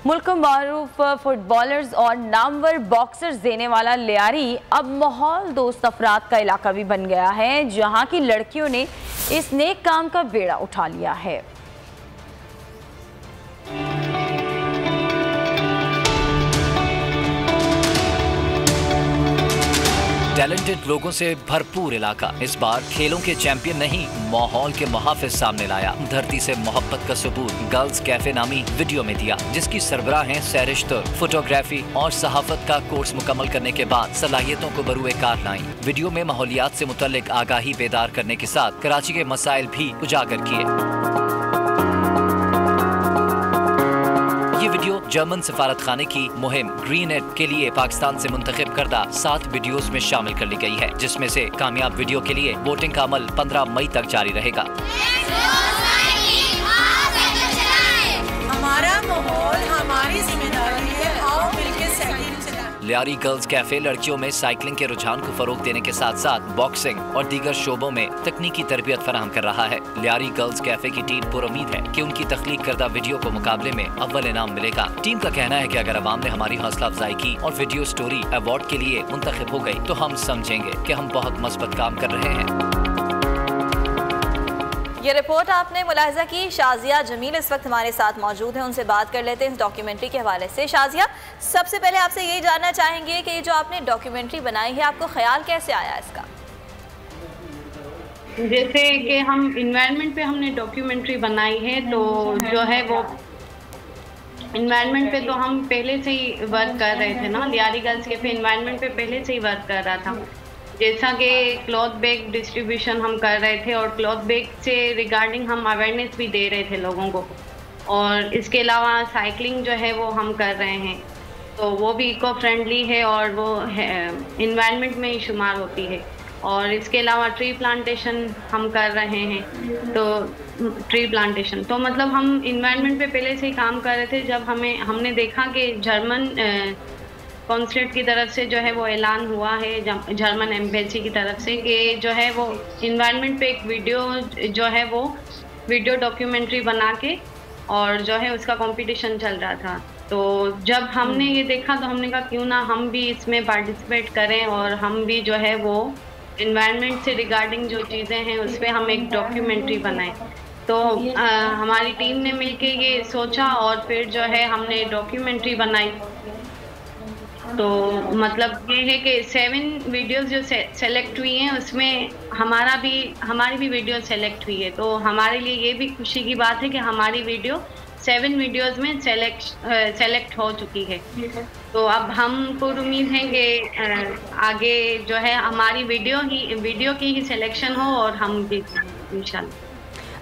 मुल्क को मारूफ फुटबॉलर्स और नामवर बॉक्सर्स देने वाला लियारी अब माहौल दोस्त अफराद का इलाका भी बन गया है, जहां की लड़कियों ने इस नेक काम का बेड़ा उठा लिया है। टैलेंटेड लोगों से भरपूर इलाका इस बार खेलों के चैंपियन नहीं, माहौल के मुहाफिज सामने लाया। धरती से मोहब्बत का सबूत गर्ल्स कैफे नामी वीडियो में दिया, जिसकी सरबराह हैं सैरिश्ता, फोटोग्राफी और सहाफत का कोर्स मुकम्मल करने के बाद सलाहियतों को बरूए कार लाई। वीडियो में माहौलियात से मुतल्लिक आगाही बेदार करने के साथ कराची के मसाइल भी उजागर किए। ये वीडियो जर्मन सफारत खाने की मुहिम ग्रीन एड के लिए पाकिस्तान से मुंतखब करदा 7 वीडियोस में शामिल कर ली गई है, जिसमें से कामयाब वीडियो के लिए वोटिंग का अमल 15 मई तक जारी रहेगा। हमारा माहौल हमारी जिम्मेदारी है, आओ मिलकर साइकिल चलाएं। लियारी गर्ल्स कैफे लड़कियों में साइकिलिंग के रुझान को फरोग देने के साथ साथ बॉक्सिंग और दीगर शोबों में तकनीकी तरबियत फराहम कर रहा है। लियारी गर्ल्स कैफे की टीम पुरुमीद है कि उनकी तख्लीक करदा वीडियो को मुकाबले में अव्वल इनाम मिलेगा। टीम का कहना है कि अगर अवाम ने हमारी हौसला अफजाई की और वीडियो स्टोरी अवार्ड के लिए मुंतखब हो गई तो हम समझेंगे कि हम बहुत मस्बत काम कर रहे हैं। ये रिपोर्ट आपने मुलाहिजा की। शाजिया जमील इस वक्त हमारे साथ मौजूद हैं, उनसे बात कर लेते हैं इस डॉक्यूमेंट्री के हवाले से। शाजिया, सबसे पहले आपसे यही जानना चाहेंगे कि ये जो आपने डॉक्यूमेंट्री बनाई है, आपको ख्याल कैसे आया इसका? जैसे कि हम इन्वायरमेंट पे हमने डॉक्यूमेंट्री बनाई है, तो जो है वो इन्वायरमेंट पे तो हम पहले से ही वर्क कर रहे थे ना। लियारी गर्ल्स कैफे इन्वायरमेंट पे पहले से ही वर्क कर रहा था। जैसा कि क्लॉथ बैग डिस्ट्रीब्यूशन हम कर रहे थे और क्लॉथ बैग से रिगार्डिंग हम अवेयरनेस भी दे रहे थे लोगों को, और इसके अलावा साइकिलिंग जो है वो हम कर रहे हैं, तो वो भी इको फ्रेंडली है और वो इन्वायरमेंट में ही शुमार होती है। और इसके अलावा ट्री प्लांटेशन हम कर रहे हैं, तो ट्री प्लांटेशन तो मतलब हम इन्वायरमेंट पे पहले से ही काम कर रहे थे। जब हमने देखा कि जर्मन कॉन्सुलेट की तरफ से जो है वो ऐलान हुआ है, जर्मन एम्बेसी की तरफ से, कि जो है वो इन्वायरमेंट पे एक वीडियो जो है वो वीडियो डॉक्यूमेंट्री बना के और जो है उसका कंपटीशन चल रहा था। तो जब हमने ये देखा तो हमने कहा क्यों ना हम भी इसमें पार्टिसिपेट करें और हम भी जो है वो इन्वायरमेंट से रिगार्डिंग जो चीज़ें हैं उस पर हम एक डॉक्यूमेंट्री बनाएं। तो हमारी टीम ने मिलके ये सोचा और फिर जो है हमने डॉक्यूमेंट्री बनाई। तो मतलब ये है कि 7 वीडियोस जो सेलेक्ट हुई हैं उसमें हमारी भी वीडियो सेलेक्ट हुई है। तो हमारे लिए ये भी खुशी की बात है कि हमारी वीडियो 7 वीडियोस में सेलेक्ट हो चुकी है। तो अब हम पूरी उम्मीद है कि आगे जो है हमारी वीडियो की ही सिलेक्शन हो और हम भी इंशाल्लाह।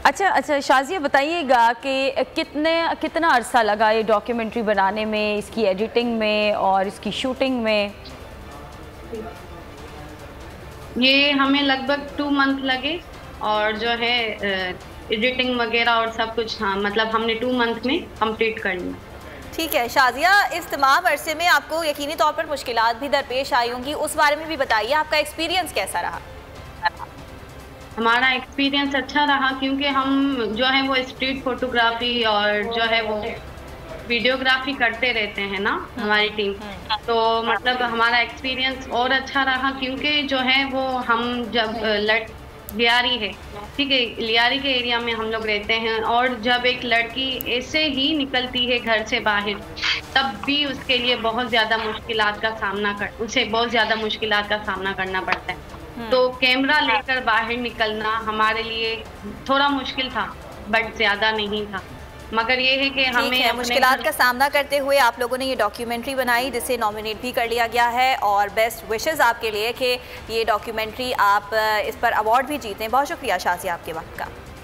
अच्छा शाजिया, बताइएगा कि कितना अरसा लगा ये डॉक्यूमेंट्री बनाने में, इसकी एडिटिंग में और इसकी शूटिंग में? ये हमें लगभग 2 मंथ लगे और जो है एडिटिंग वगैरह और सब कुछ, हाँ मतलब हमने 2 मंथ में कंप्लीट कर लिया। ठीक है शाजिया, इस तमाम अरसे में आपको यकीनी तौर पर मुश्किलात भी दरपेश आई होंगी, उस बारे में भी बताइए, आपका एक्सपीरियंस कैसा रहा? हमारा एक्सपीरियंस अच्छा रहा क्योंकि हम जो है वो स्ट्रीट फोटोग्राफी और जो है वो वीडियोग्राफी करते रहते हैं ना हमारी टीम। तो मतलब हमारा एक्सपीरियंस और अच्छा रहा क्योंकि जो है वो हम जब लियारी है, ठीक है, लियारी के एरिया में हम लोग रहते हैं, और जब एक लड़की ऐसे ही निकलती है घर से बाहर तब भी उसके लिए बहुत ज़्यादा मुश्किलात का सामना करना पड़ता है। तो कैमरा लेकर बाहर निकलना हमारे लिए थोड़ा मुश्किल था, बट ज़्यादा नहीं था। मगर ये है कि हमें मुश्किलात का सामना करते हुए आप लोगों ने ये डॉक्यूमेंट्री बनाई, जिसे नॉमिनेट भी कर लिया गया है, और बेस्ट विशेस आपके लिए कि ये डॉक्यूमेंट्री आप इस पर अवार्ड भी जीतें। बहुत शुक्रिया शाजिया आपके वक्त का।